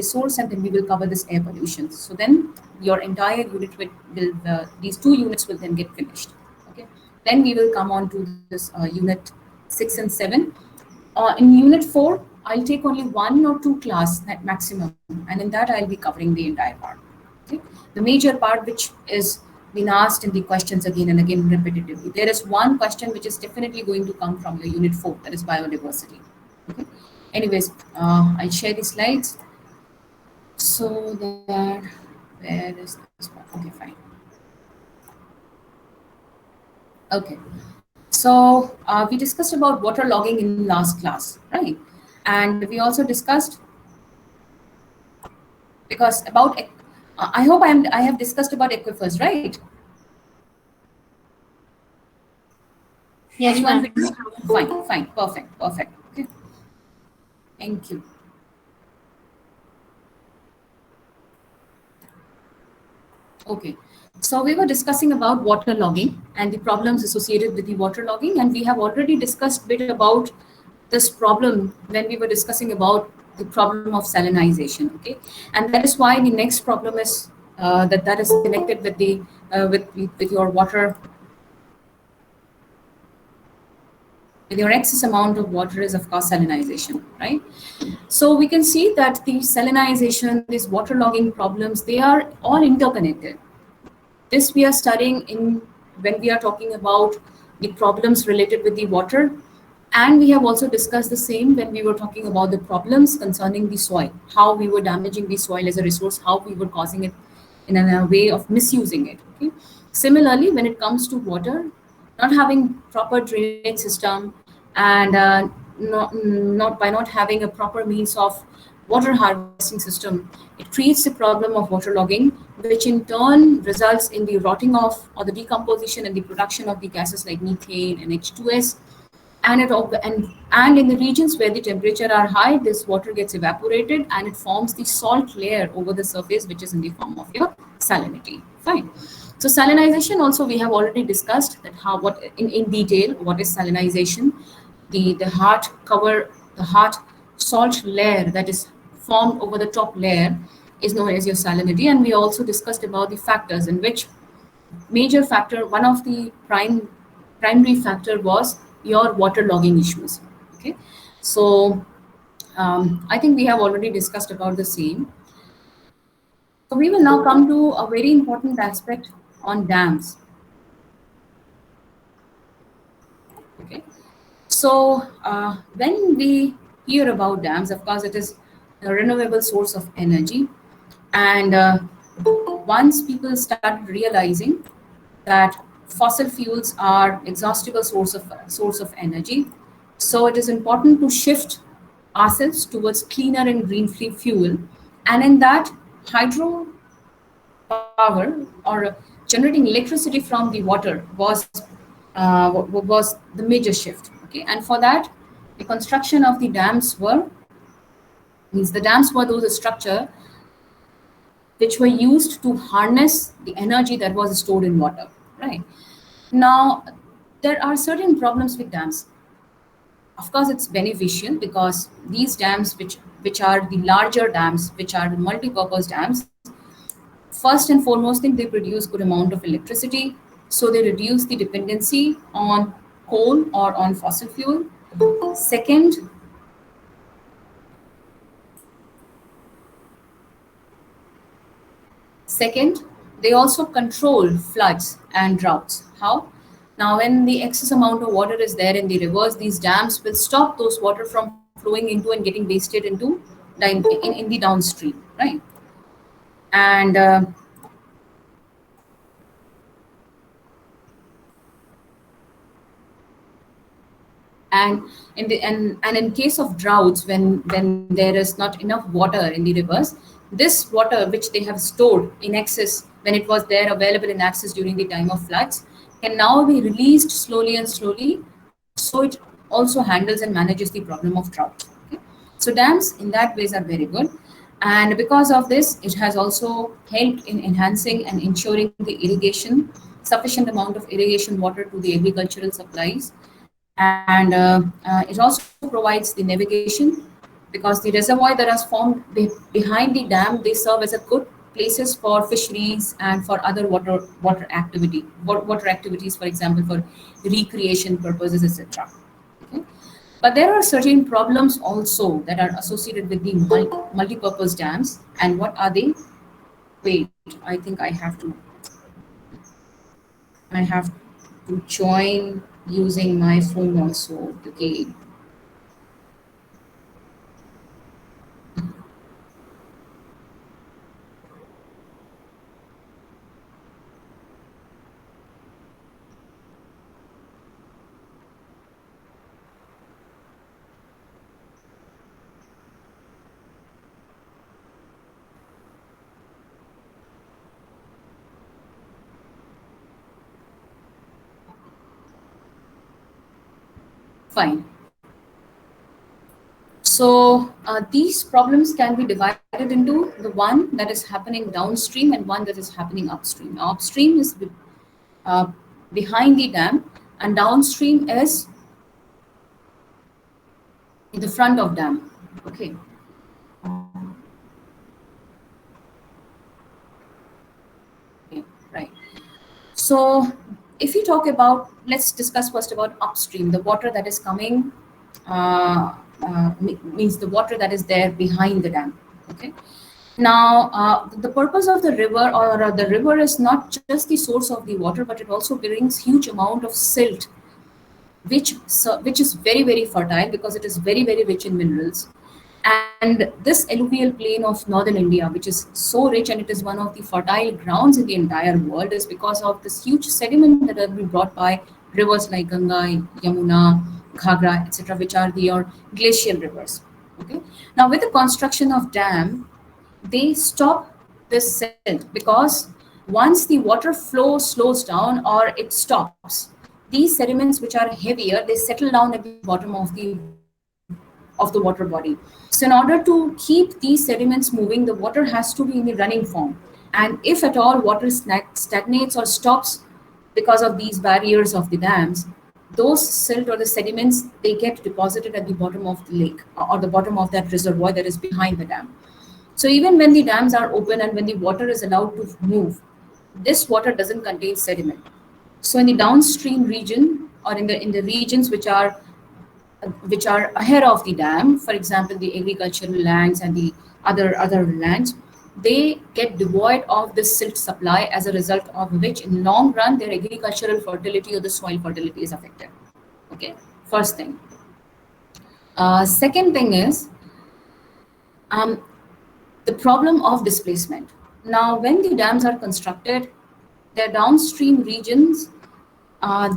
resource, and then we will cover this air pollution. So then your entire unit will these two units will then get finished. Okay. Then we will come on to this unit 6 and 7. In unit 4, I'll take only one or two class at maximum, and in that I'll be covering the entire part. Okay. The major part, which is been asked in the questions again and again repetitively. There is one question which is definitely going to come from your unit 4, that is biodiversity. Okay. Anyways, I'll share the slides so that where is this one? Okay, fine. Okay. So we discussed about water logging in last class, right? And we also discussed because about I hope I have discussed about aquifers, right? Yes, Anyone ma'am. with me? Fine, fine, perfect, perfect. Okay, thank you. Okay, so we were discussing about water logging and the problems associated with the water logging, and we have already discussed a bit about this problem when we were discussing about the problem of salinization. Okay, and that is why the next problem is that is connected with the with your water, with your excess amount of water is of course salinization, right? So we can see that the salinization, these waterlogging problems, they are all interconnected. This we are studying in when we are talking about the problems related with the water. And we have also discussed the same when we were talking about the problems concerning the soil, how we were damaging the soil as a resource, how we were causing it in a way of misusing it. Okay. Similarly, when it comes to water, not having proper drainage system and not having a proper means of water harvesting system, it creates the problem of waterlogging, which in turn results in the rotting off or the decomposition and the production of the gases like methane and H2S. And and in the regions where the temperature are high, this water gets evaporated and it forms the salt layer over the surface, which is in the form of your salinity. Fine. So salinization also we have already discussed that how what in detail what is salinization. The hard salt layer that is formed over the top layer is known as your salinity. And we also discussed about the factors in which major factor, one of the primary factor was your water logging issues. Okay, so I think we have already discussed about the same. So we will now come to a very important aspect on dams. Okay, so when we hear about dams, of course, it is a renewable source of energy, and once people start realizing that fossil fuels are exhaustible source of energy, so it is important to shift ourselves towards cleaner and green fuel, and in that hydro power or generating electricity from the water was the major shift. Okay, and for that, the construction of the dams were means the dams were those structure which were used to harness the energy that was stored in water. Right now, there are certain problems with dams. Of course, it's beneficial because these dams, which are the larger dams, which are the multi-purpose dams, first and foremost thing, they produce good amount of electricity, so they reduce the dependency on coal or on fossil fuel. Second, Second, they also control floods and droughts. How? Now, when the excess amount of water is there in the rivers, these dams will stop those water from flowing into and getting wasted into in the downstream, right? And and in case of droughts, when there is not enough water in the rivers, this water which they have stored in excess when it was there available in access during the time of floods can now be released slowly and slowly, so it also handles and manages the problem of drought. Okay? So dams in that ways are very good, and because of this it has also helped in enhancing and ensuring the irrigation, sufficient amount of irrigation water to the agricultural supplies. And it also provides the navigation because the reservoir that is formed behind the dam, they serve as a good places for fisheries and for other water activities, for example, for recreation purposes, etc. Okay? But there are certain problems also that are associated with the multi-purpose dams. And what are they? Wait, I think I have to join using my phone also. Okay. Fine. So these problems can be divided into the one that is happening downstream and one that is happening upstream. Now, upstream is uh, behind the dam, and downstream is in the front of dam. Okay. Okay. Right. So if you talk about, let's discuss first about upstream, the water that is coming, means the water that is there behind the dam. Okay. Now, the purpose of the river, or the river, is not just the source of the water, but it also brings huge amount of silt, which is very, very fertile because it is very, very rich in minerals. And this alluvial plain of northern India, which is so rich and it is one of the fertile grounds in the entire world, is because of this huge sediment that have been brought by rivers like Ganga, Yamuna, Ghagra, etc., which are the glacial rivers. Okay. Now, with the construction of dam, they stop this silt because once the water flow slows down or it stops, these sediments, which are heavier, they settle down at the bottom of the water body. So in order to keep these sediments moving, the water has to be in the running form. And if at all water stagnates or stops because of these barriers of the dams, those silt or the sediments, they get deposited at the bottom of the lake or the bottom of that reservoir that is behind the dam. So even when the dams are open and when the water is allowed to move, this water doesn't contain sediment. So in the downstream region, or in the regions which are ahead of the dam, for example, the agricultural lands and the other lands, they get devoid of this silt supply, as a result of which, in the long run, their agricultural fertility or the soil fertility is affected. Okay, first thing. Second thing is um, the problem of displacement. Now, when the dams are constructed, their downstream regions,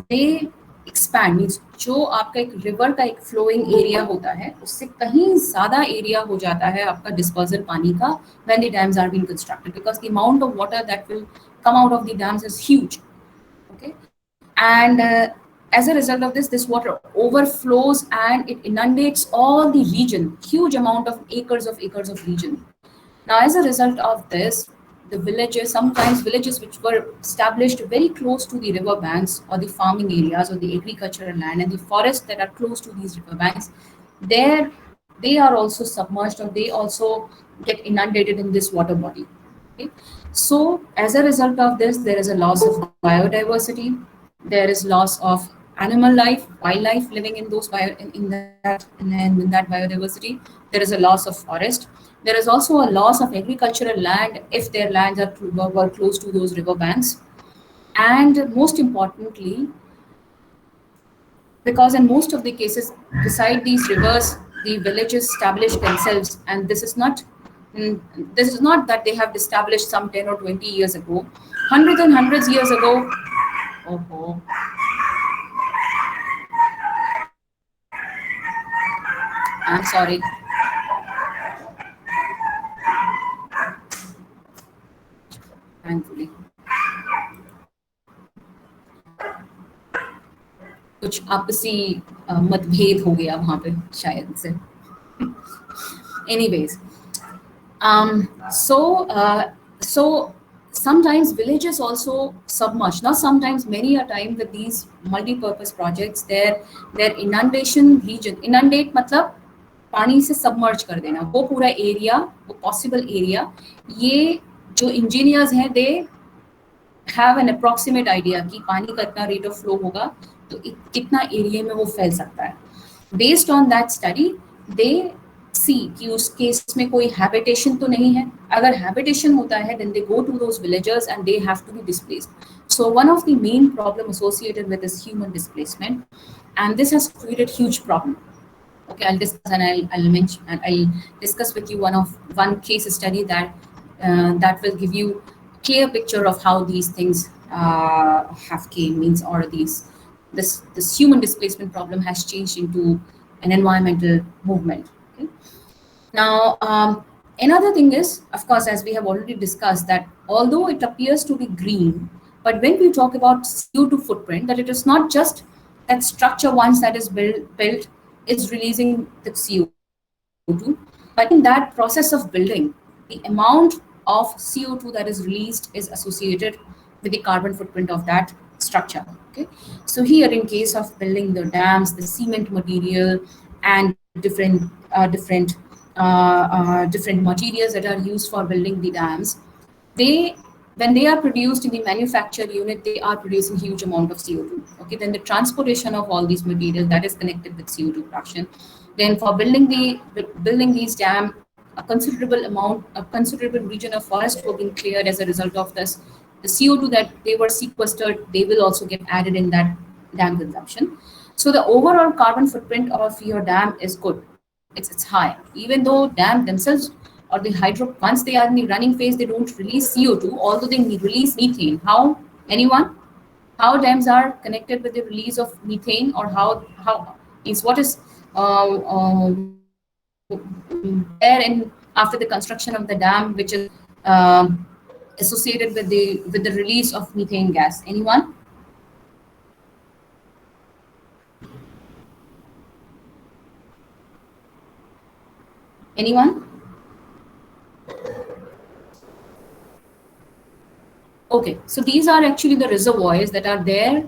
they expand, means जो आपका एक river का एक flowing area होता है उससे कहीं ज्यादा एरिया हो जाता है आपका डिस्पर्सल पानी का when the dams are being constructed, because the amount of water that will come out of the dams is huge. Okay. And as a result of this water overflows and it inundates all the region, huge amount of acres of region. Now, as a result of this, the villages, sometimes villages which were established very close to the river banks or the farming areas or the agricultural land and the forests that are close to these river banks, there they are also submerged, or they also get inundated in this water body. Okay? So, as a result of this, there is a loss of biodiversity, there is loss of animal life, wildlife living in those in that biodiversity. There is a loss of forest. There is also a loss of agricultural land if their lands were close to those river banks. And most importantly, because in most of the cases, beside these rivers, the villages establish themselves, and this is not that they have established some 10 or 20 years ago, hundreds and hundreds years ago. Oh, I'm sorry. Thankfully, कुछ आपसी मतभेद हो गया वहां पे शायद से. Anyways, so sometimes villages also submerge. Not sometimes, many a time with these multi-purpose projects, their inundation region, inundate matlab पानी से सबमर्ज कर देना, वो पूरा एरिया, वो पॉसिबल एरिया, ये जो इंजीनियर्स हैं they have an approximate idea कि पानी का इतना रेट ऑफ फ्लो होगा तो कितना एरिया में वो फैल सकता है. बेस्ड ऑन दैट स्टडी दे सी कि उस केस में कोई हैबिटेशन तो नहीं है. अगर हैबिटेशन होता है then they go to those villagers and they have to be displaced. So one of the main problem associated with this human displacement, and this has created huge problem. Okay, I'll discuss and I'll mention and I'll discuss with you one case study that will give you clear picture of how these things have came means, or this human displacement problem has changed into an environmental movement. Okay? Now, another thing is, of course, as we have already discussed, that although it appears to be green, but when we talk about CO2 footprint, that it is not just that structure once that is built is releasing the CO2, but in that process of building, the amount of CO2 that is released is associated with the carbon footprint of that structure. Okay, so here in case of building the dams, the cement material and different materials that are used for building the dams, when they are produced in the manufacture unit, they are producing huge amount of CO2. Okay, then the transportation of all these materials that is connected with CO2 production. Then for building these dam, a considerable region of forest were being cleared as a result of this. The CO2 that they were sequestered, they will also get added in that dam consumption. So the overall carbon footprint of your dam is good. It's high, even though dam themselves or the hydro, once they are in the running phase, they don't release CO2, although they release methane. How? Anyone? How dams are connected with the release of methane, or how is what is there in after the construction of the dam, which is associated with the release of methane gas? Anyone? Anyone? Okay, so these are actually the reservoirs that are there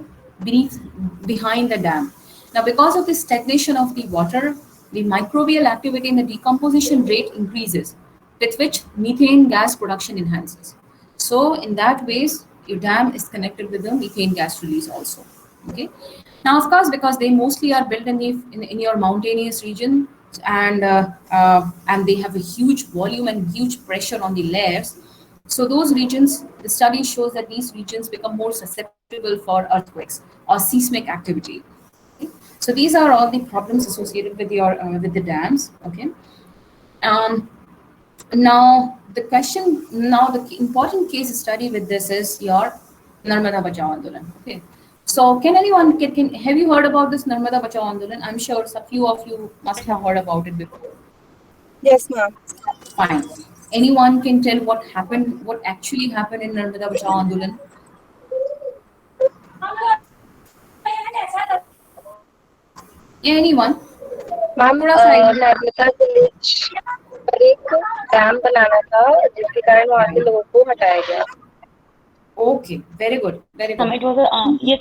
behind the dam. Now, because of the stagnation of the water, the microbial activity in the decomposition rate increases, with which methane gas production enhances. So, in that ways, your dam is connected with the methane gas release also. Okay. Now, of course, because they mostly are built in your mountainous region, and they have a huge volume and huge pressure on the layers. So those regions, the study shows that these regions become more susceptible for earthquakes or seismic activity. Okay? So these are all the problems associated with your with the dams. Okay. Now the important case study with this is your Narmada Bachao Andolan. Okay. So can anyone can have you heard about this Narmada Bachao Andolan? I'm sure a few of you must have heard about it before. Yes, ma'am. Fine. Anyone can tell what happened, what actually happened in Narmada Bachao Andolan? Yeah, anyone? Ma'am Narmada village पर एक dam बनाना था जिसके कारण वहाँ के लोगों को हटाया गया. Okay, very good, very good. It was yes,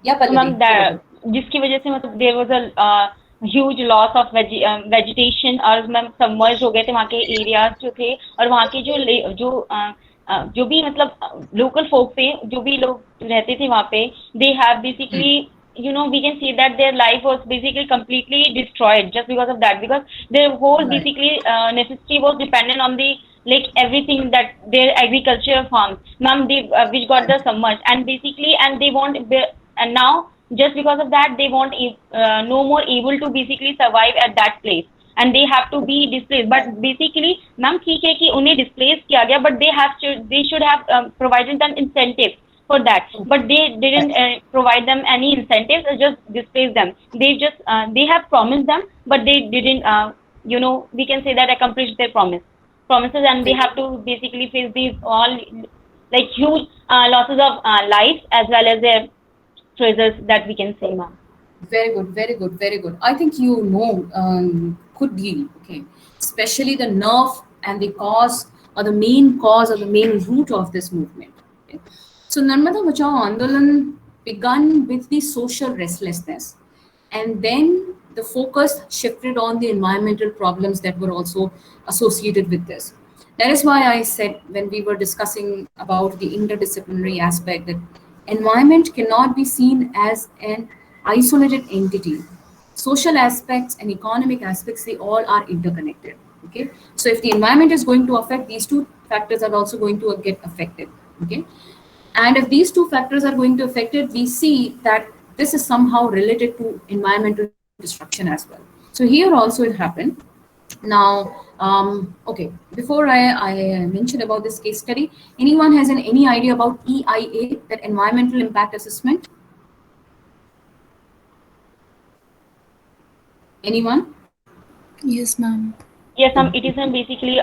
Yeah, ma'am, जिसकी वजह से मतलब there was a huge loss of vegetation, और मैम सबमर्ज हो गए थे वहाँ के एरियाज जो थे, और वहाँ के जो भी मतलब लोकल फोक थे, जो भी लोग रहते थे वहाँ पे, they have basically we can see that their life was basically completely destroyed just because of that, because their whole basically necessity was dependent on the everything that their agriculture farms, ma'am, they which got the submerged, and basically they want, and now just because of that they won't no more able to basically survive at that place, and they have to be displaced. But basically ma'am ठीक है कि उन्हें displace किया गया, but they should have provided them incentives for that, but they didn't provide them any incentives, just displace them. They have promised them, but they didn't we can say that accomplish their promises, and they have to basically face these all huge losses of life as well as their treasures, that we can say, ma'am. Very good, very good, very good. I think you know good deal, okay, especially the nerve and the cause, or the main cause or the main root of this movement. Okay? So Narmada Bachao Andolan began with the social restlessness, and then the focus shifted on the environmental problems that were also associated with this. That is why I said when we were discussing about the interdisciplinary aspect that environment cannot be seen as an isolated entity. Social aspects and economic aspects, they all are interconnected. Okay. So if the environment is going to affect, these two factors are also going to get affected. Okay. And if these two factors are going to affect it, we see that this is somehow related to environmental destruction as well. So here also it happened. Now, okay, before I mention about this case study, anyone has any idea about EIA, that environmental impact assessment? Anyone? Yes, ma'am. Yes, it is basically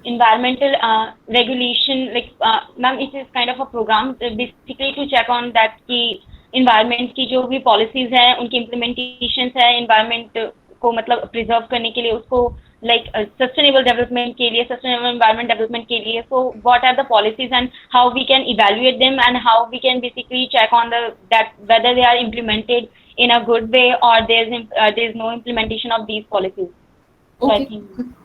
environmental regulation. Like, ma'am, it is kind of a program basically to check on that कि environment की जो भी policies हैं, उनकी implementations है, environment को मतलब preserve करने के लिए, उसको like sustainable development के लिए, sustainable environment development के लिए. So, what are the policies and how we can evaluate them and how we can basically check on that whether they are implemented in a good way or there's no implementation of these policies. Okay.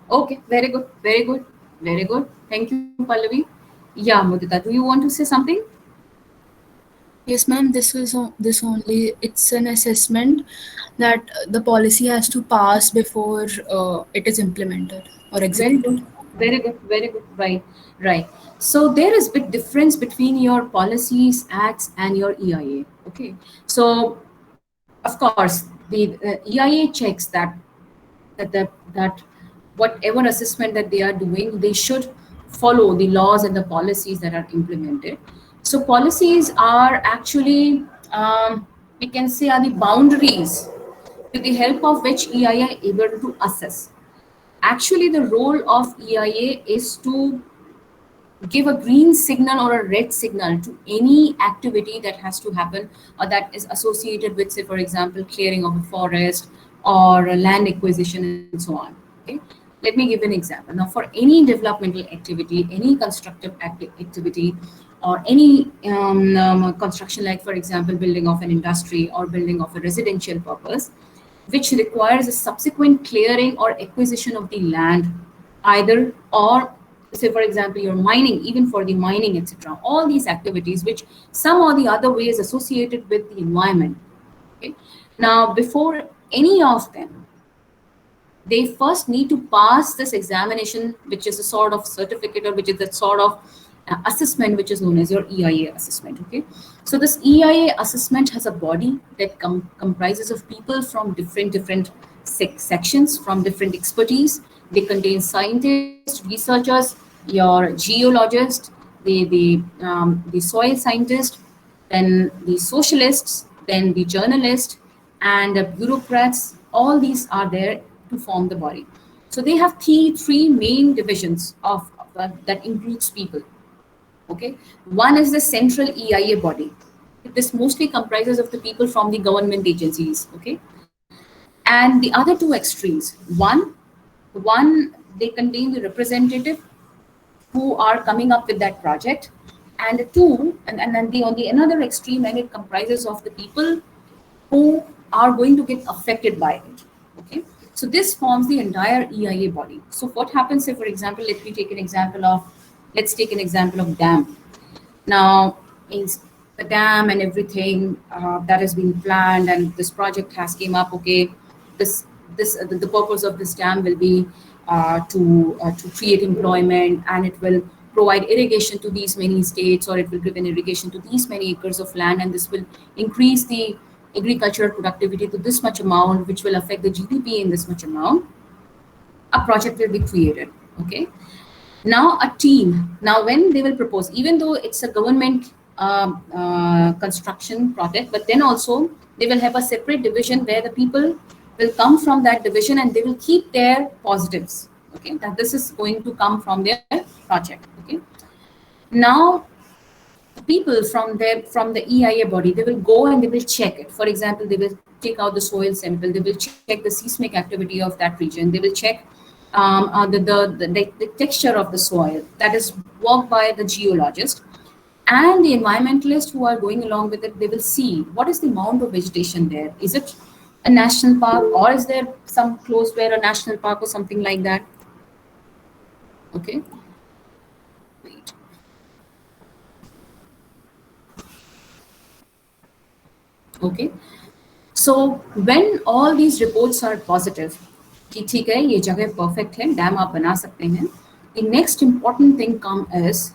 Okay. Very good. Very good. Very good. Thank you, Pallavi. Yeah, Mudita, do you want to say something? Yes, ma'am. This only. It's an assessment that the policy has to pass before it is implemented or Very executed. good. Very good. Very good. Right. Right. So there is big difference between your policies, acts, and your EIA. Okay. So, of course, the EIA checks that whatever assessment that they are doing, they should follow the laws and the policies that are implemented. So policies are actually, we can say, are the boundaries with the help of which EIA is able to assess. Actually, the role of EIA is to give a green signal or a red signal to any activity that has to happen or that is associated with, say, for example, clearing of a forest or a land acquisition and so on. Okay. Let me give an example. Now, for any developmental activity, any constructive activity, or any construction, like, for example, building of an industry or building of a residential purpose, which requires a subsequent clearing or acquisition of the land, either or, say, for example, you're mining, even for the mining, etc. All these activities, which some or the other way is associated with the environment. Okay. Now, before any of them, they first need to pass this examination, which is a sort of certificate or which is a sort of assessment, which is known as your EIA assessment. Okay, so this EIA assessment has a body that comprises of people from different sections, from different expertise. They contain scientists, researchers, your geologists, the soil scientists, then the socialists, then the journalists, and the bureaucrats. All these are there to form the body. So they have three main divisions of that includes people. Okay, one is the central EIA body. This mostly comprises of the people from the government agencies. Okay, and the other two extremes. One they contain the representative who are coming up with that project, and two, and then on the another extreme, and it comprises of the people who are going to get affected by it. Okay, so this forms the entire EIA body. So what happens, say, for example, let's take an example of dam. Now, in the dam and everything that has been planned, and this project has came up. Okay, the purpose of this dam will be to create employment, and it will provide irrigation to these many states, or it will give an irrigation to these many acres of land, and this will increase the agricultural productivity to this much amount, which will affect the GDP in this much amount. A project will be created. Okay, now a team, now when they will propose, even though it's a government construction project, but then also they will have a separate division where the people will come from that division, and they will keep their positives. Okay, that this is going to come from their project. Okay, now people from the EIA body, they will go and they will check it. For example, they will take out the soil sample, they will check the seismic activity of that region, they will check the texture of the soil. That is worked by the geologist, and the environmentalists who are going along with it. They will see what is the amount of vegetation there. Is it a national park, or is there some close where a national park or something like that? Okay. Wait. Okay. So when all these reports are positive, कि ठीक है ये जगह perfect है, dam आप बना सकते हैं, the next important thing come is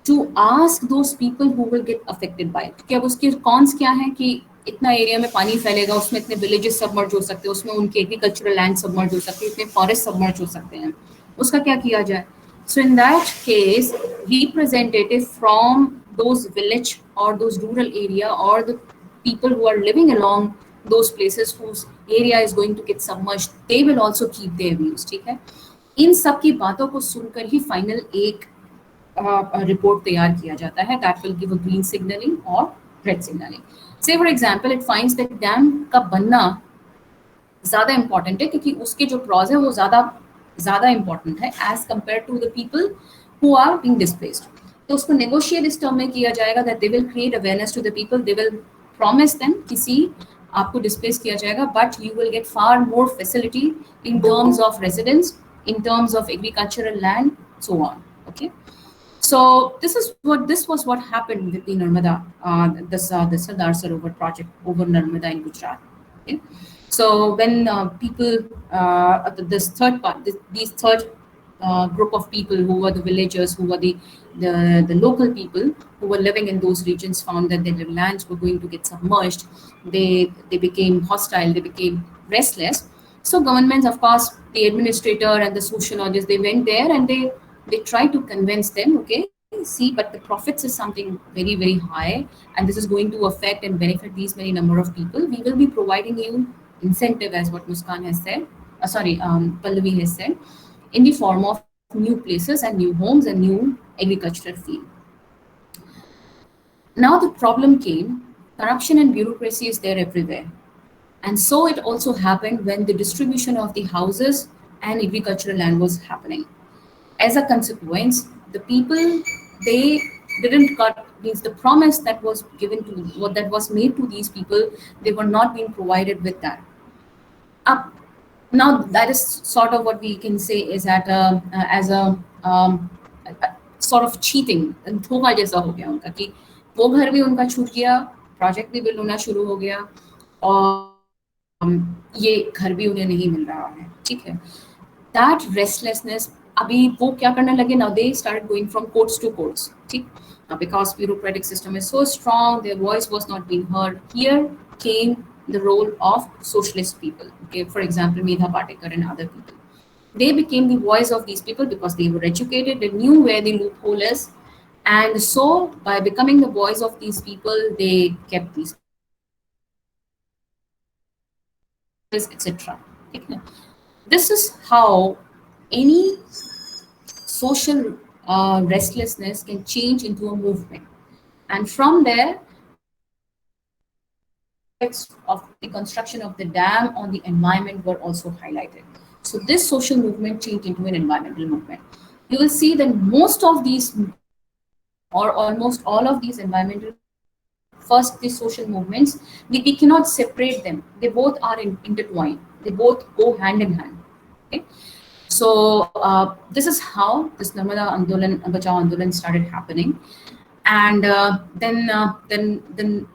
to ask those people who will get affected by it. कि अब उसके cons क्या हैं कि इतना एरिया में पानी फैलेगा, उसमें इतने villages submerge हो सकते हैं, उसमें उनके agricultural land submerge हो सकते हैं, इतने forest submerge हो सकते हैं, उसका क्या किया जाए? So in that case, representative from those village or those rural area or the people who are living along those places whose area is going to get submerged, they will also keep their views. ठीक है, इन सब की बातों को सुनकर ही final एक report तैयार किया जाता है that will give a green signaling or red signaling. Say for example, it finds that dam का बनना ज़्यादा इम्पॉर्टेंट है क्योंकि उसके जो प्रॉज है वो ज़्यादा इम्पॉर्टेंट है as compared to the people who are being displaced. तो उसको नेगोशिएट इस टर्म में किया जाएगा that they will create awareness to the people, they will promise them किसी आपको डिस्प्लेस किया जाएगा but you will get far more facility in terms of residence, in terms of agricultural land, so on. Okay, so this was what happened with the Narmada, the Sardar Sarovar project over Narmada in Gujarat. Okay, so when people, this third part, these third group of people who were the villagers, who were the local people who were living in those regions, found that their lands were going to get submerged, they became hostile, they became restless. So governments, of course, the administrator and the sociologists, they went there and they tried to convince them, okay, see, but the profits is something very, very high, and this is going to affect and benefit these many number of people. We will be providing you incentive, as what Muskan has said, Pallavi has said, in the form of new places and new homes and new agricultural field. Now the problem came, corruption and bureaucracy is there everywhere. And so it also happened when the distribution of the houses and agricultural land was happening. As a consequence, the people, they didn't cut, means the promise that was given to, what that was made to these people, they were not being provided with that. Now that is sort of what we can say is that as a sort of cheating, धोखा जैसा हो गया उनका कि वो घर भी उनका छूट गया, प्रोजेक्ट भी बिल होना शुरू हो गया और ये घर भी उन्हें नहीं मिल रहा है. ठीक है, दैट रेस्टलेसनेस, अभी वो क्या करने लगे, now they started going from courts to courts. ठीक, because bureaucratic system is so strong, their voice was not being heard. Here came the role of socialist people, okay, for example Medha Patekar and other people. They became the voice of these people because they were educated, they knew where the loophole is, and so by becoming the voice of these people, they kept these, etc. This is how any social restlessness can change into a movement, and from there of the construction of the dam on the environment were also highlighted. So this social movement changed into an environmental movement. You will see that most of these, or almost all of these environmental, first these social movements, we cannot separate them. They both are intertwined. They both go hand in hand. Okay? So this is how this Narmada Andolan, Bachao Andolan started happening. And then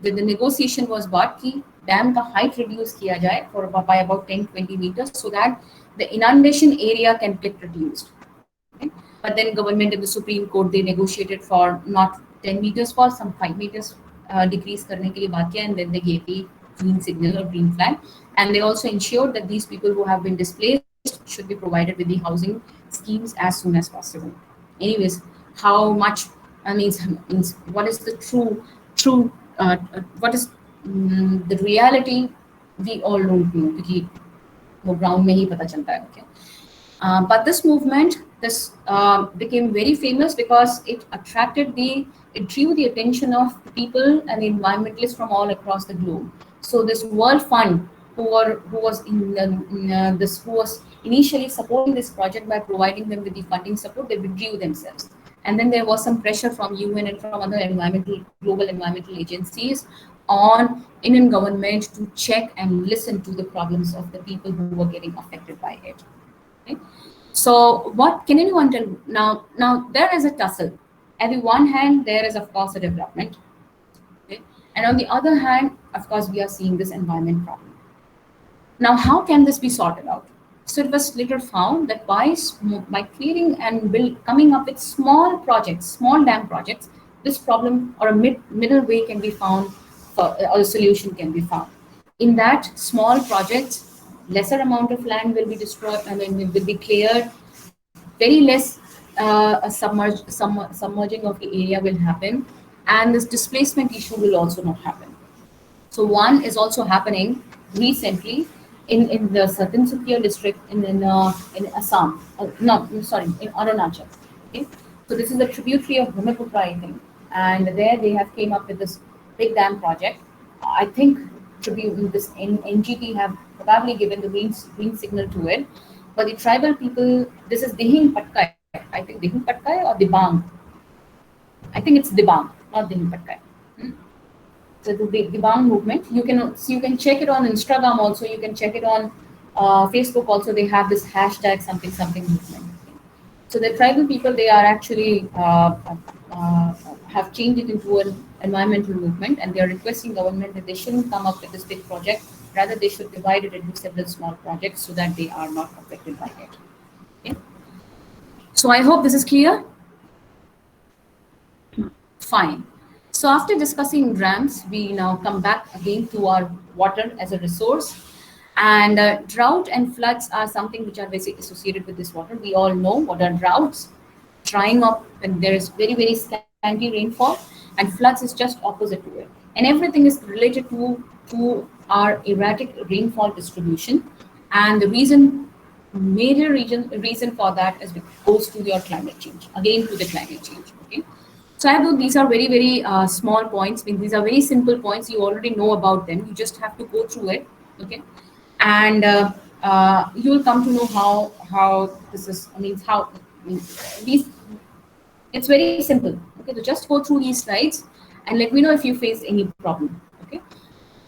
the negotiation was brought कि dam का height reduce किया जाए for by about 10-20 meters so that the inundation area can get reduced. Okay? But then government and the Supreme Court, they negotiated for not 10 meters, for some 5 meters decrease करने के लिए बात किया, and then they gave the green signal or green flag, and they also ensured that these people who have been displaced should be provided with the housing schemes as soon as possible. Anyways, how much means what is the true what is the reality, we all don't know because वो ground में ही पता चलता है. Okay, but this movement, this became very famous because it drew the attention of people and the environmentalists from all across the globe. So this World Fund, who was initially supporting this project by providing them with the funding support, they withdrew themselves. And then there was some pressure from UN and from other global environmental agencies on Indian government to check and listen to the problems of the people who were getting affected by it. Okay? So what can anyone tell now? Now there is a tussle. At the one hand, there is of course a development, okay? And on the other hand, of course, we are seeing this environment problem. Now, how can this be sorted out? So it was later found that by creating and coming up with small projects, small dam projects, this problem or a middle way can be found, or a solution can be found. In that small projects, lesser amount of land will be destroyed, will be cleared, very less submerging of the area will happen, and this displacement issue will also not happen. So one is also happening recently in the Satinsukia district in Assam. In Arunachal. Okay, so this is a tributary of Brahmaputra, I think, and there they have came up with this big dam project. I think this NGT have probably given the green signal to it, but the tribal people, this is Dihing Patkai. I think Dihing Patkai or Dibang. I think it's Dibang, not Dihing Patkai. So the Dibang movement, you can check it on Instagram also, you can check it on Facebook also. They have this hashtag something movement. So the tribal people, they are actually have changed it into an environmental movement, and they are requesting government that they shouldn't come up with this big project. Rather, they should divide it into several small projects so that they are not affected by it. Okay? So I hope this is clear. Fine. So after discussing dams, we now come back again to our water as a resource. And drought and floods are something which are basically associated with this water. We all know what are droughts, drying up when there is very, very scanty rainfall, and floods is just opposite to it. And everything is related to our erratic rainfall distribution. And the major reason for that is goes to your climate change, again to the climate change. Okay. So I thought these are very, very small points. I mean, these are very simple points. You already know about them. You just have to go through it, okay? And you will come to know how this is. It's very simple. Okay, so just go through these slides and let me know if you face any problem. Okay.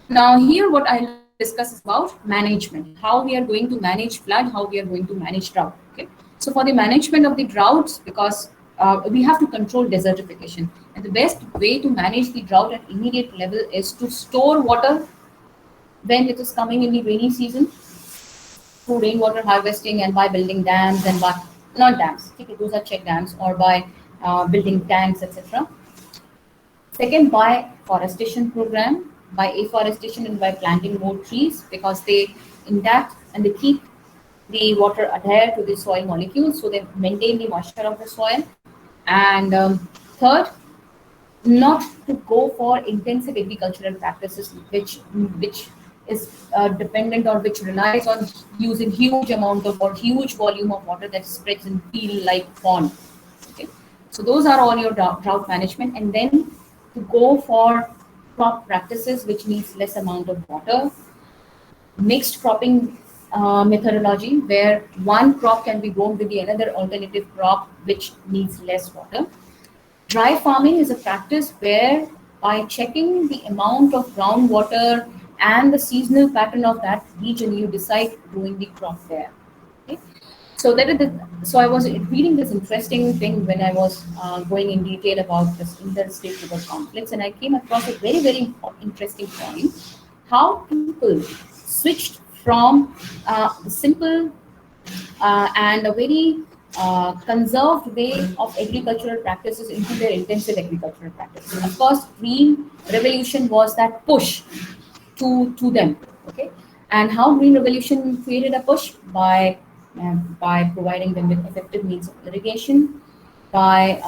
Now here, what I'll discuss is about management. How we are going to manage flood. How we are going to manage drought. Okay. So for the management of the droughts, because we have to control desertification. And the best way to manage the drought at immediate level is to store water when it is coming in the rainy season through rainwater harvesting and by building dams and by, not dams, those are check dams, or by building tanks, etc. Second, by forestation program, by afforestation and by planting more trees, because they intact and they keep the water adhere to the soil molecules, so they maintain the moisture of the soil. And third, not to go for intensive agricultural practices, which is dependent or which relies on using huge amount of or huge volume of water that spreads in field like pond. Okay, so those are all your drought management. And then to go for crop practices which needs less amount of water, mixed cropping methodology, where one crop can be grown with the another alternative crop which needs less water. Dry farming is a practice where by checking the amount of groundwater and the seasonal pattern of that region, you decide growing the crop there. Okay? So so I was reading this interesting thing when I was going in detail about this interstate river conflicts, and I came across a very, very interesting point, how people switched from the simple and a very conserved way of agricultural practices into their intensive agricultural practices. Of course, Green Revolution was that push to them. Okay, and how Green Revolution created a push by providing them with effective means of irrigation, by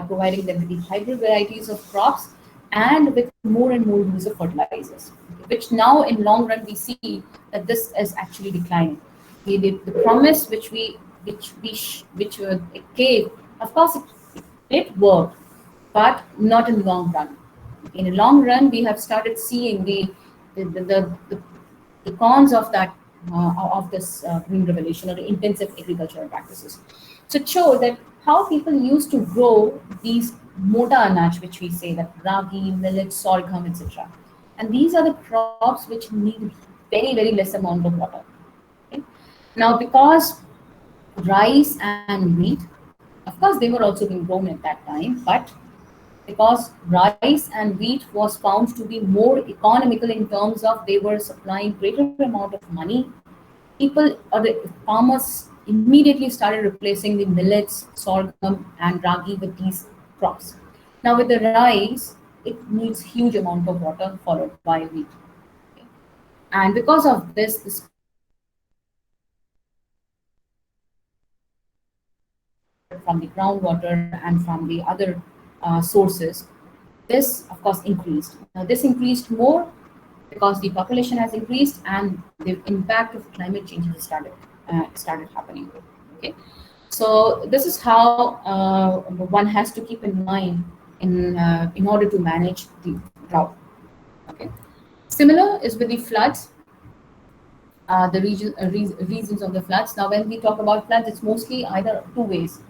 providing them with the hybrid varieties of crops, and with more and more use of fertilizers, which now in long run we see that this is actually declining. The promise which gave, of course it worked, but not in the long run. In the long run, we have started seeing the cons of that of this Green Revolution or the intensive agricultural practices. So it showed that how people used to grow these mota anaj, which we say that ragi, millet, sorghum, etc. And these are the crops which need very, very less amount of water. Okay? Now, because rice and wheat, of course, they were also being grown at that time, but because rice and wheat was found to be more economical in terms of they were supplying greater amount of money, people or the farmers immediately started replacing the millets, sorghum, and ragi with these crops. Now, with the rice, it needs huge amount of water followed by wheat. Okay? And because of this, the speed at which from the groundwater and from the other sources, this of course increased. Now, this increased more because the population has increased and the impact of climate change has started happening. Okay, so this is how one has to keep in mind in order to manage the drought. Okay, similar is with the floods. The reasons of the floods. Now, when we talk about floods, it's mostly either two ways.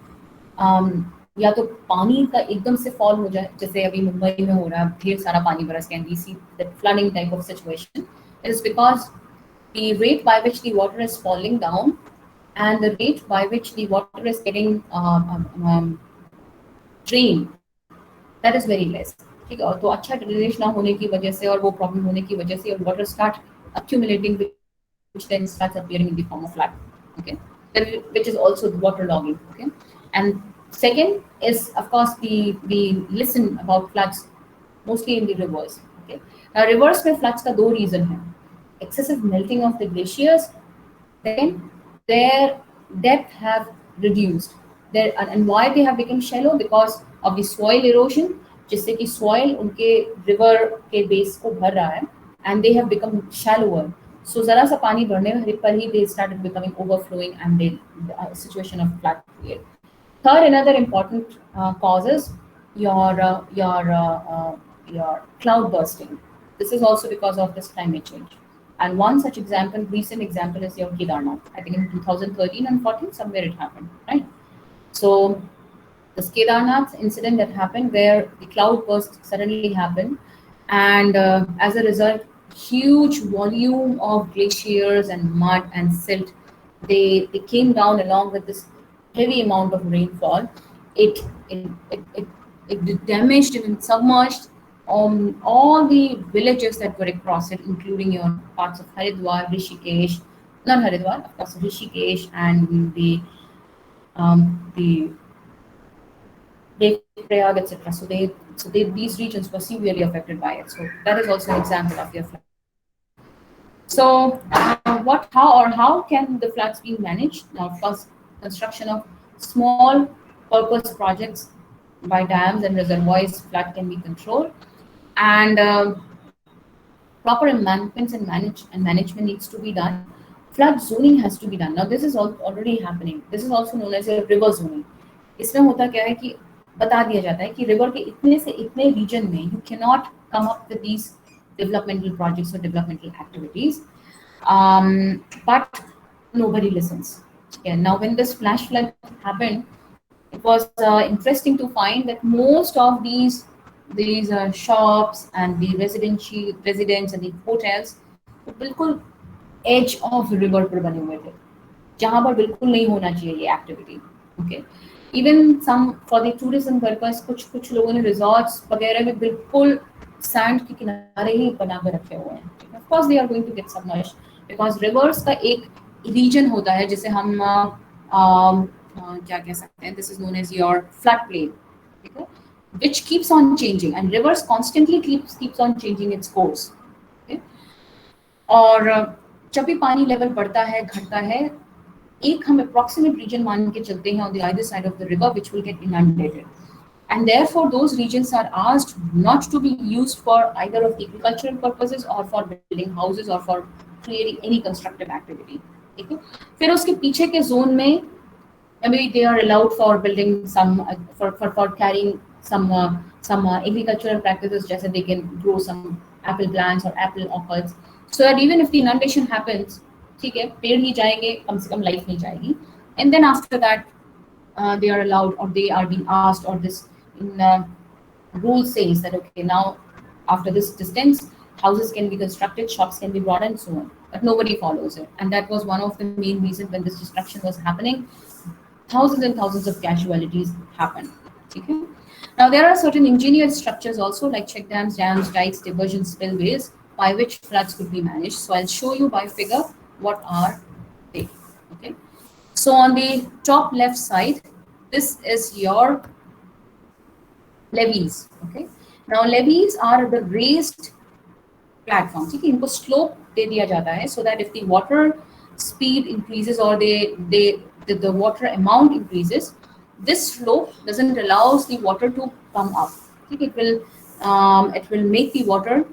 या तो पानी का एकदम से fall हो जाए, जैसे अभी मुंबई में हो रहा है, ढेर सारा पानी बरस गया, we see that flooding type of situation. It is because the rate by which the water is falling down and the rate by which the water is getting drained, that is very less. ठीक है, तो अच्छा drainage ना होने की वजह से और वो प्रॉब्लम होने की वजह से water start accumulating, which then starts appearing in the form of flood. Okay, which is also waterlogging. Okay, and second is of course we listen about floods mostly in the rivers. Okay, now rivers में floods का दो reason है: excessive melting of the glaciers, then their depth have reduced. There and why they have become shallow? Because of the soil erosion, जिससे कि soil उनके river के base को भर रहा है, and they have become shallower. So जरा सा पानी भरने पर ही they started becoming overflowing and the situation of flood created. Third, another important cause is your cloud bursting. This is also because of this climate change. And one such example, recent example, is your Kedarnath. I think in 2013 and 14, somewhere it happened, right? So this Kedarnath incident that happened where the cloud burst suddenly happened, and as a result, huge volume of glaciers and mud and silt, they came down along with this heavy amount of rainfall. It damaged and submerged all the villages that were across it, including your parts of Haridwar, Rishikesh, not Haridwar, of course, Rishikesh and the Prayag, etc. So these regions were severely affected by it. So that is also an example of your flood. So how can the floods be managed? Now, first, construction of small purpose projects by dams and reservoirs, flood can be controlled, and proper embankments and management needs to be done. Flood zoning has to be done. Now, this is already happening. This is also known as a river zoning. इसमें होता क्या है कि बता दिया जाता है कि रिवर के इतने से इतने रीजन में you cannot come up with these developmental projects or developmental activities, but nobody listens. Yeah, now when this flash flood happened, it was interesting to find that most of these shops and the residents and the hotels बिल्कुल edge of river पर बने हुए थे, जहाँ पर बिल्कुल नहीं होना चाहिए ये activity. Okay, even some for the tourism purpose, कुछ लोगों ने resorts वगैरह भी बिल्कुल sand के किनारे ही बना कर रखे हुए हैं. Of course, they are going to get submerged because rivers का एक region होता है जिसे हम क्या कह सकते हैं, this is known as your floodplain, okay, which keeps on changing, and rivers constantly keeps on changing its course. Okay, और जब भी पानी लेवल बढ़ता है घटता है, एक हम approximate region मान के चलते हैं on the either side of the river which will get inundated, and therefore those regions are asked not to be used for either of agricultural purposes or for building houses or for creating any constructive activity. ठीक है, फिर उसके पीछे के zone में maybe they are allowed for building some for carrying some agricultural practices, just that they can grow some apple plants or apple orchards, so that even if the inundation happens, ठीक है, पेड़ नहीं जाएंगे, कम से कम life नहीं जाएगी. And then after that they are allowed or they are being asked, or this in rule says that okay, now after this distance, houses can be constructed, shops can be brought, and so on. But nobody follows it, and that was one of the main reasons when this destruction was happening. Thousands and thousands of casualties happened. Okay. Now there are certain engineered structures also like check dams, dikes, diversion spillways by which floods could be managed. So I'll show you by figure what are they. Okay. So on the top left side, this is your levees. Okay. Now levees are the raised platforms. Okay. इनको slope दे दिया जाता है so that if the water speed increases or the water amount increases, this slope doesn't allows the water to come up. Okay. It will make the water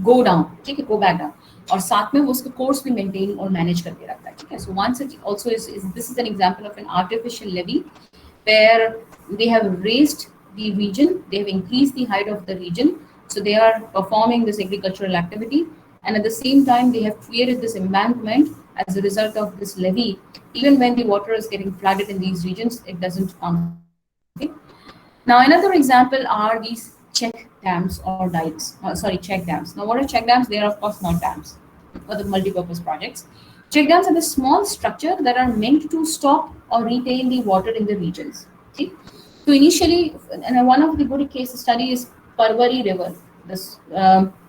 go down. ठीक है, go back down. और साथ में वो उसका course भी maintain और manage करके रखता है. ठीक है. So once it also is this is an example of an artificial levee where they have raised the region, they have increased the height of the region, so they are performing this agricultural activity, and at the same time they have created this embankment as a result of this levee. Even when the water is getting flooded in these regions, it doesn't come. Okay. Now another example are these check dams or dikes. Check dams. Now what are check dams? They are of course not dams or the multi-purpose projects. Check dams are the small structure that are meant to stop or retain the water in the regions. Okay? So initially, and one of the good case study is Parwari River. This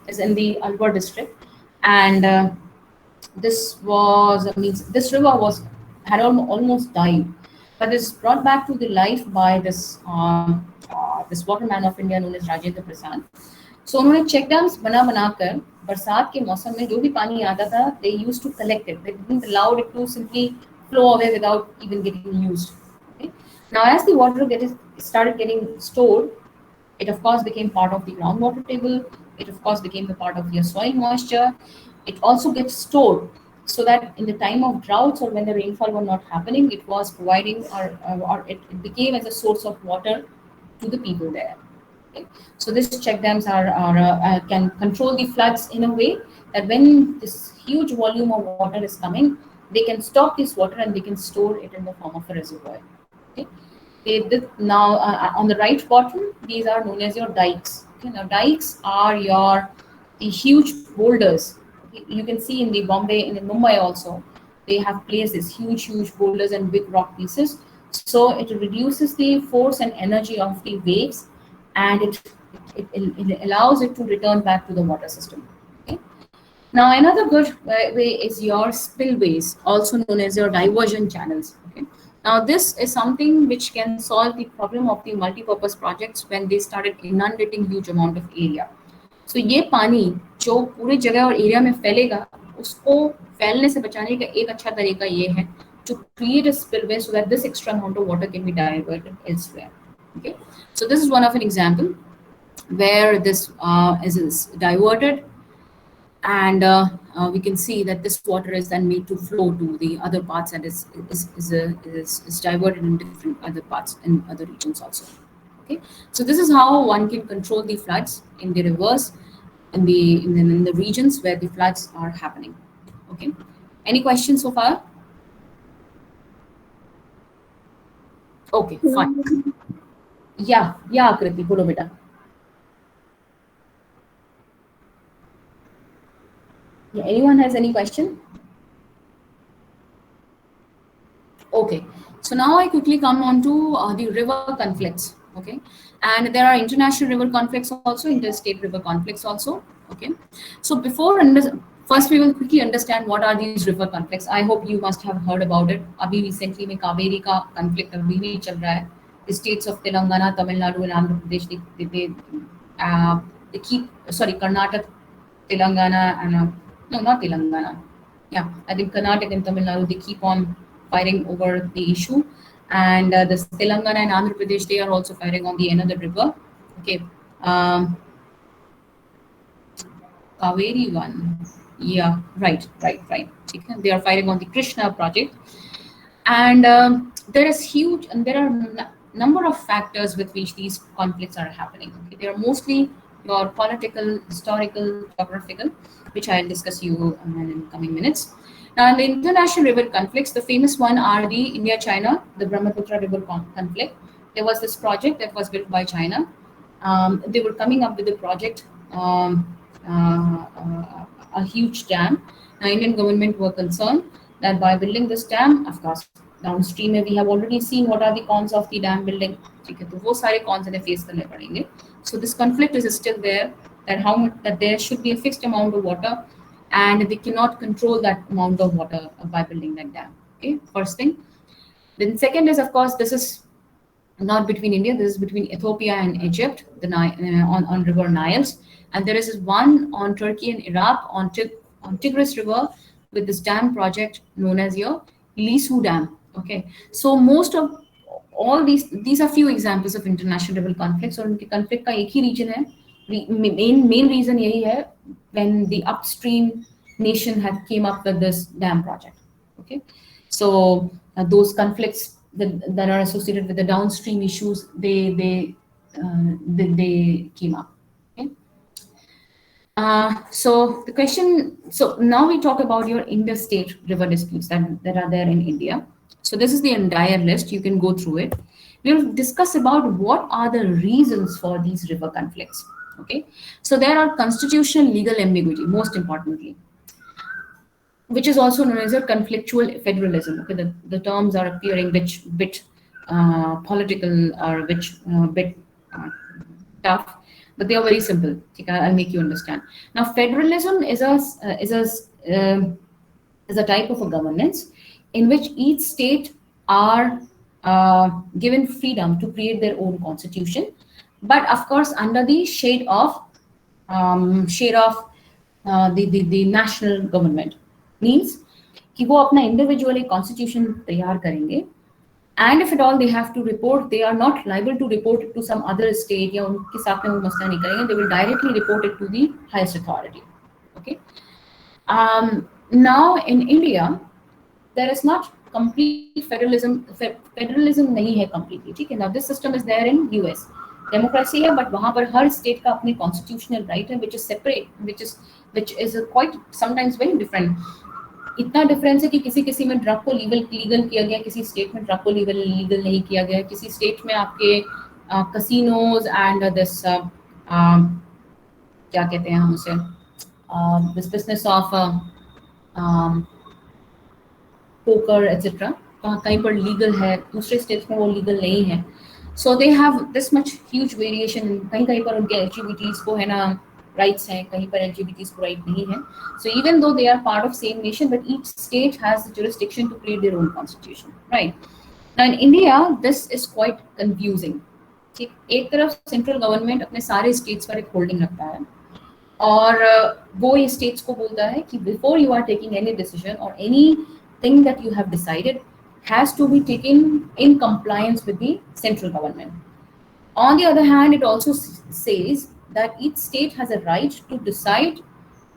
is in the Alwar district, and this river had almost died, but is brought back to the life by this this waterman of India known as Rajendra Prasad. So उन्होंने check dams बनाकर बरसात के मौसम में जो भी पानी आता था, they used to collect it. They didn't allow it to simply flow away without even getting used. Okay? Now, as the water started getting stored, it of course became part of the groundwater table. It of course became a part of your soil moisture. It also gets stored so that in the time of droughts or when the rainfall was not happening, it was providing or it became as a source of water to the people there. Okay. So these check dams can control the floods in a way that when this huge volume of water is coming, they can stop this water and they can store it in the form of a reservoir. Okay. Now on the right bottom, these are known as your dikes. Okay. Now dikes are the huge boulders. Okay. You can see in the Mumbai also, they have placed these huge boulders and big rock pieces. So it reduces the force and energy of the waves, and it allows it to return back to the water system. Okay. Now another good way is your spillways, also known as your diversion channels. Okay. Now this is something which can solve the problem of the multi-purpose projects when they started inundating huge amount of area. So ये पानी जो पूरे जगह और area में फैलेगा, उसको फैलने से बचाने का एक अच्छा तरीका ये है to create a spillway so that this extra amount of water can be diverted elsewhere. Okay, so this is one of an example where this is diverted, and we can see that this water is then made to flow to the other parts and is diverted in different other parts in other regions also. Okay, so this is how one can control the floods in the rivers in the regions where the floods are happening. Okay, any questions so far? Okay, fine. Yeah, Kriti, bolo beta. Yeah, anyone has any question? Okay, so now I quickly come on to the river conflicts. Okay, and there are international river conflicts also, interstate river conflicts also. Okay, so first we will quickly understand what are these river conflicts. I hope you must have heard about it. Abhi recently में कावेरी का conflict अभी भी चल रहा है. The states of Telangana, Tamil Nadu, and Andhra Pradesh they keep Karnataka, Telangana, and no, not Telangana. Yeah, I think Karnataka and Tamil Nadu, they keep on fighting over the issue, and the Telangana and Andhra Pradesh, they are also fighting on the another river. Okay, Kaveri one. Yeah, right. Okay. They are fighting on the Krishna project, and there are number of factors with which these conflicts are happening. Okay. They are mostly your political, historical, geographical, which I'll discuss you in coming minutes. Now, in the international river conflicts, the famous one are the India-China, the Brahmaputra river conflict, there was this project that was built by China. They were coming up with a project, a huge dam. Now, Indian government were concerned that by building this dam, of course, downstream में we have already seen what are the cons of the dam building. ठीक है, तो वो सारे cons इन्हें face करने पड़ेंगे. So this conflict is still there, that how much, that there should be a fixed amount of water, and they cannot control that amount of water by building that dam. Okay, first thing. Then second is, of course, this is not between India, this is between Ethiopia and Egypt, on river Niles, and there is one on Turkey and Iraq on Tigris River with this dam project known as your Lisu Dam. Okay, so most of all these are few examples of international river conflicts, और उनके conflict का एक ही region है. Main reason यही है, when the upstream nation had came up with this dam project. Okay, so those conflicts that are associated with the downstream issues, they came up. Okay. So the question, so now we talk about your interstate river disputes that are there in India. So this is the entire list. You can go through it. We'll discuss about what are the reasons for these river conflicts. Okay. So there are constitutional legal ambiguity, most importantly, which is also known as a conflictual federalism. Okay, the terms are appearing which bit political or which bit tough, but they are very simple. Okay, I'll make you understand. Now, federalism is a type of a governance in which each state are given freedom to create their own constitution, but of course under the shade of the national government. Means कि वो अपना individual एक constitution तैयार करेंगे, and if at all they have to report, they are not liable to report it to some other state या उनके साथ में वो मसला नहीं करेंगे. They will directly report it to the highest authority. Okay. Now in India, there is not complete federalism. Federalism नहीं है completely. ठीक है. Now this system is there in US. Democracy है, but वहाँ पर हर state का अपनी constitutional right है, which is separate, which is quite sometimes very different. इतना डिफरेंस है कि किसी में ड्रग को लीगल किया गया, किसी स्टेट में ड्रग को लीगल नहीं किया गया, किसी स्टेट में आपके कसिनोज एंड दिस क्या कहते हैं हम उसे, this business of poker etcetera कहीं पर लीगल है, दूसरे स्टेट्स में वो लीगल नहीं है. So they have this much huge variation. कहीं पर उनके एलजीबीटीज को है ना rights हैं, कहीं पर LGBTs को right नहीं है. So even though they are part of same nation, but each state has the jurisdiction to create their own constitution, right? Now in India, this is quite confusing. ठीक, एक तरफ central government अपने सारे states पर एक holding रखता है, और वो ये states को बोलता है कि before you are taking any decision or anything that you have decided has to be taken in compliance with the central government. On the other hand, it also says that each state has a right to decide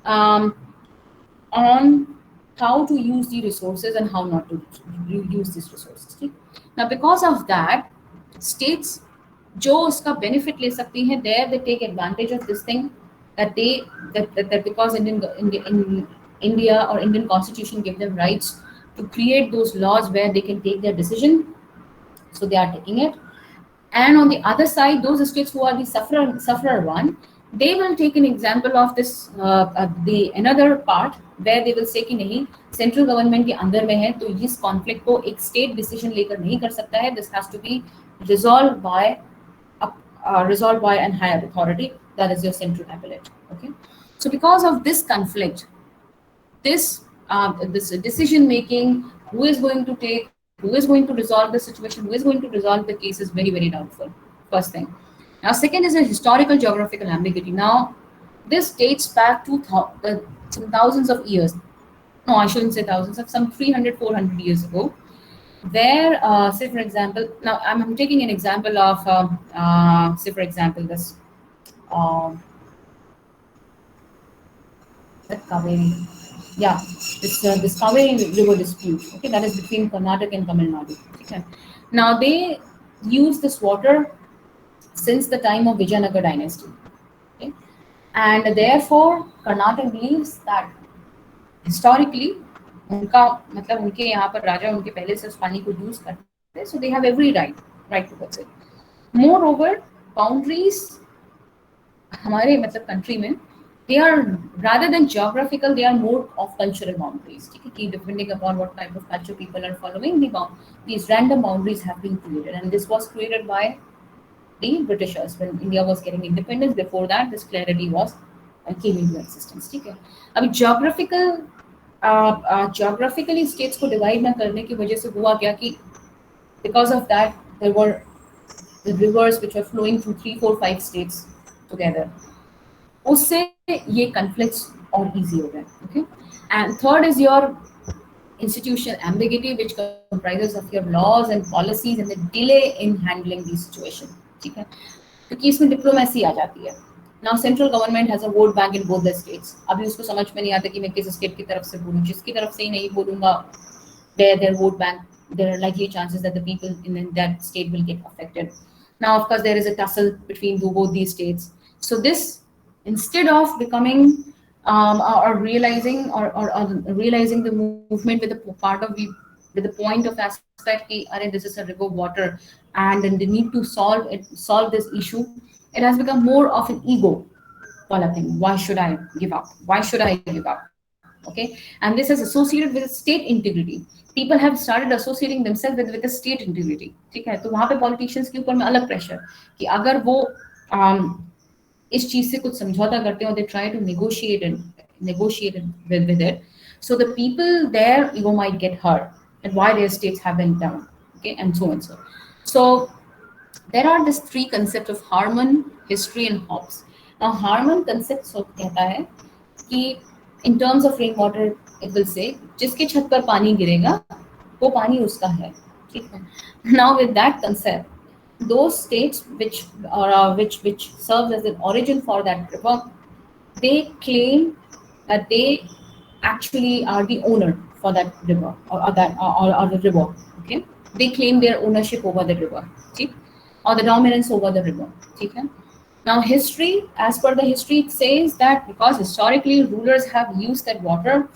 on how to use the resources and how not to use these resources. Now, because of that, states जो उसका benefit ले सकती हैं, there they take advantage of this thing that because India or Indian Constitution give them rights to create those laws where they can take their decision, so they are taking it. And on the other side, those states who are the sufferer one, they will take an example of this the another part where they will say कि नहीं, central government के अंदर में है, तो इस conflict को एक state decision लेकर नहीं कर सकता है. This has to be resolved by an higher authority, that is your central appellate. Okay, so because of this conflict, this decision making, who is going to take, who is going to resolve the situation, who is going to resolve the case is very, very doubtful. First thing. Now, second is a historical geographical ambiguity. Now, this dates back to some thousands of years. No, I shouldn't say thousands, of some 300, 400 years ago, where, say for example, now I'm taking an example of, say for example, this Kaveri. Yeah, this Kaveri river dispute. Okay, that is between Karnataka and Tamil Nadu. Okay. Now they use this water since the time of Vijayanagar dynasty. Okay, and therefore Karnataka believes that historically, उनका मतलब उनके यहाँ पर राजा उनके पहले से उस पानी को यूज करते हैं, so they have every right right towards it. Moreover, boundaries हमारे मतलब country में, they are rather than geographical, they are more of cultural boundaries. ठीक है कि depending upon what type of culture people are following, these random boundaries have been created, and this was created by the Britishers when India was getting independence. Before that, this clarity was came into existence. ठीक है, अभी geographically states को divide ना करने की वजह से हुआ क्या कि because of that there were the rivers which were flowing through 3, 4, 5 states together. उससे ये conflicts और easy हो गए. Okay, and third is your institutional ambiguity, which comprises of your laws and policies and the delay in handling these situations. ठीक है, क्योंकि इसमें diplomacy आ जाती है. Now central government has a vote bank in both the states. अभी उसको समझ में नहीं आता कि मैं किस स्टेट की तरफ से बोलूँ. जिसकी तरफ से ही नहीं बोलूँगा, their vote bank, there are likely chances that the people in that state will get affected. Now, of course, there is a tussle between both these states. So this, instead of becoming or realizing realizing the movement with the part of with the point of aspect that this is a river water and then they need to solve this issue, it has become more of an ego thing. Why should I give up? Why should I give up? Okay, and this is associated with state integrity. People have started associating themselves with the state integrity. ठीक है, तो वहाँ पे politicians के ऊपर में अलग pressure कि अगर वो इस चीज से कुछ समझौता करते हैं, they try to negotiate with it, so the people there ego might get hurt and why their states have been down. Okay, and so and so. So there are these three concepts of Harman, history and Hobbes. Now Harman concept कहता है कि in terms of rainwater, it will say जिसके छत पर पानी गिरेगा वो पानी उसका है. ठीक है. Now with that concept, those states which serves as an origin for that river, they claim that they actually are the owner for that river or the river. Okay, they claim their ownership over the river. ठीक, or the dominance over the river. ठीक है. Now history, as per the history, it says that because historically rulers have used that water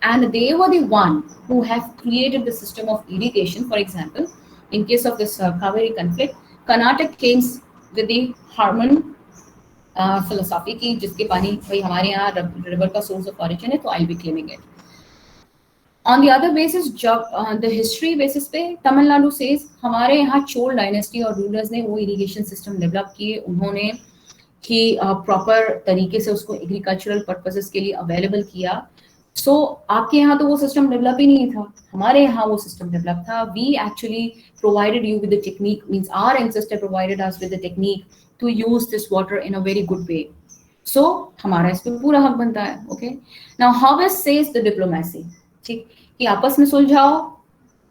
and they were the one who have created the system of irrigation. For example, in case of this Kaveri conflict, Karnataka claims with the Harman philosophy कि जिसके पानी भाई हमारे यहाँ river का source of origin है, तो I'll be claiming it. On the other basis, the history basis पे Tamil Nadu says हमारे यहाँ चोल डायनेस्टी और रूलर्स ने वो इरिगेशन सिस्टम डेवलप किए, उन्होंने कि प्रॉपर तरीके से उसको एग्रीकल्चरल पर्पसेस के लिए अवेलेबल किया. सो आपके यहाँ तो वो सिस्टम डेवलप ही नहीं था, हमारे यहाँ वो सिस्टम डेवलप था. We actually provided you with the technique, means our ancestor provided us with the technique to use this water in a very good way. So हमारा इस पे पूरा हक बनता है. Okay, now Hobbes says the diplomacy. ठीक, कि आपस में सुलझाओ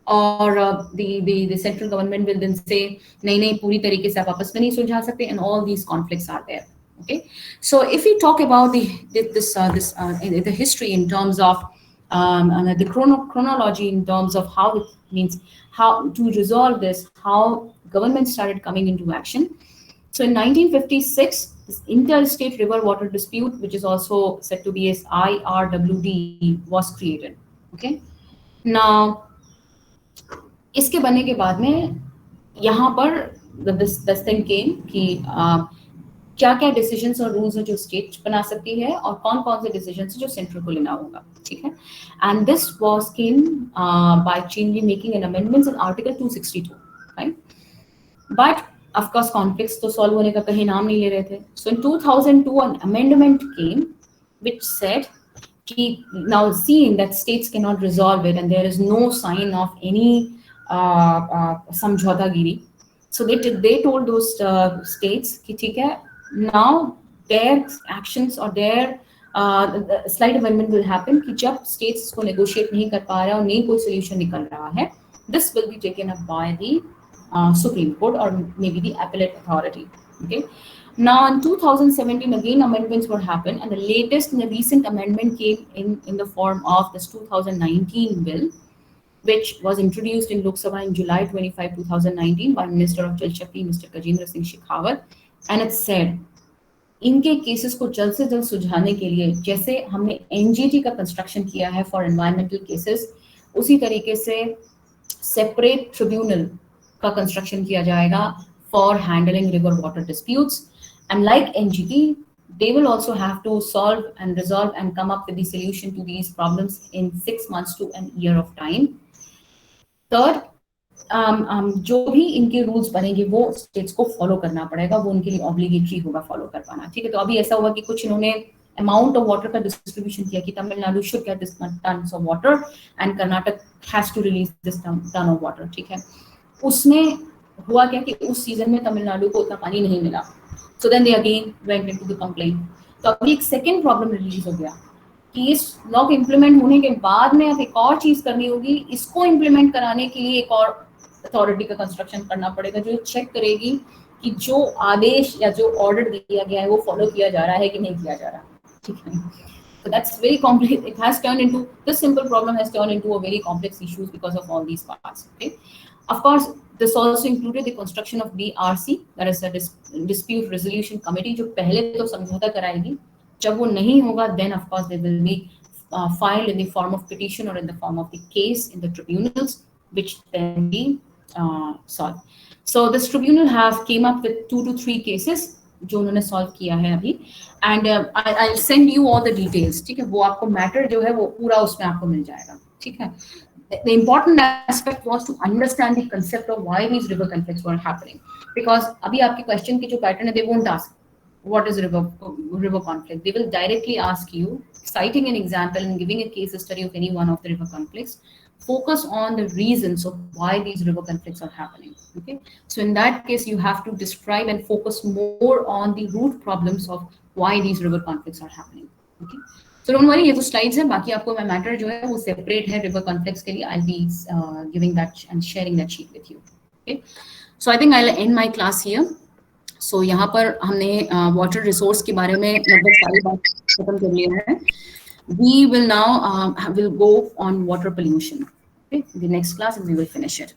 और the central government will then say नहीं पूरी तरीके से आप आपस में नहीं सुलझा सकते, and all these conflicts are there. Okay, so if we talk about the history in terms of the chronology in terms of how it means how to resolve this, how government started coming into action. So in 1956, this interstate river water dispute, which is also said to be as IRWD, was created. Okay, now इसके बनने के बाद में यहाँ पर this thing came कि क्या क्या डिसीजंस और रूल्स हैं जो स्टेट बना सकती है और कौन कौन से डिसीजंस जो सेंट्रल को लेना होगा. ठीक है, and this was came by changing making an amendments in article 262. Right, but of course conflicts तो सॉल्व होने का कहीं नाम नहीं ले रहे थे. सो इन 2002 an amendment came which said कि now seeing that states cannot resolve it and there is no sign of any samjhautagiri, so they told those states कि ठीक है, now their actions or their slight amendment will happen कि जब states को negotiate नहीं कर पा रहा और नहीं कोई solution निकल रहा है, this will be taken up by the Supreme Court or maybe the appellate authority. Okay, now in 2017 again amendments were happened, and the latest and the recent amendment came in the form of this 2019 bill, which was introduced in Lok Sabha in July 25, 2019 by Minister of Jal Shakti, Mr. Gajendra Singh Shekhawat, and it said इनके cases को जल्द से जल्द सुलझाने के लिए जैसे हमने NGT का कंस्ट्रक्शन किया है फॉर एनवायरमेंटल केसेस, उसी तरीके से सेपरेट ट्रिब्यूनल का कंस्ट्रक्शन किया जाएगा for handling river water disputes and like NGT they will also have to solve and resolve and come up with the solution to these problems in 6 months to an year of time. Third, जो भी इनके rules बनेंगे वो states को follow करना पड़ेगा, वो उनके लिए ऑब्लिगेटरी होगा फॉलो कर पाना, ठीक है। तो अभी ऐसा हुआ कि कुछ इन्होंने अमाउंट ऑफ वाटर का डिस्ट्रीब्यूशन किया कि Tamil Nadu should get this tons of water and Karnataka has to release this ton of water, ठीक है। उसमें हुआ क्या कि उस सीजन में तमिलनाडु को उतना पानी नहीं मिला, so then they again went into the complaint. तो अभी एक सेकंड प्रॉब्लम रिलीज हो गया कि इस लॉ के इम्प्लीमेंट होने के बाद में अब एक और चीज करनी होगी, इसको इम्प्लीमेंट कराने के लिए एक और अथॉरिटी का कंस्ट्रक्शन करना पड़ेगा जो चेक करेगी कि जो आदेश या जो ऑर्डर दिया गया है वो फॉलो किया जा रहा है कि नहीं किया जा रहा, ठीक है। So that's very complex. It has turned into, this simple problem has turned into a very complex issues because of all these parts. Okay. Of course, this also included the construction of DRC, that is a dispute resolution committee, जो पहले तो समझौता कराएगी, जब वो नहीं होगा, then of course they will be filed in the form of petition or in the form of the case in the tribunals, which then be solved. So this tribunal have came up with 2 to 3 cases जो उन्होंने solve किया है अभी, and I send you all the details, ठीक है। वो आपको matter जो है वो पूरा उसमें आपको मिल जाएगा, ठीक है। The important aspect was to understand the concept of why these river conflicts were happening, because अभी आपके क्वेश्चन की जो पैटर्न है, they won't ask what is river conflict. They will directly ask you, citing an example and giving a case study of any one of the river conflicts. Focus on the reasons of why these river conflicts are happening. Okay, so in that case, you have to describe and focus more on the root problems of why these river conflicts are happening. Okay, so don't worry, ये तो slides हैं, बाकी आपको मैं matter जो है वो separate है river conflicts के लिए. I'll be giving that and sharing that sheet with you. Okay, so I think I'll end my class here. So यहाँ पर हमने water resource के बारे में लगभग सारी बात खत्म कर लिया है. We will now will go on water pollution. Okay, the next class and we will finish it.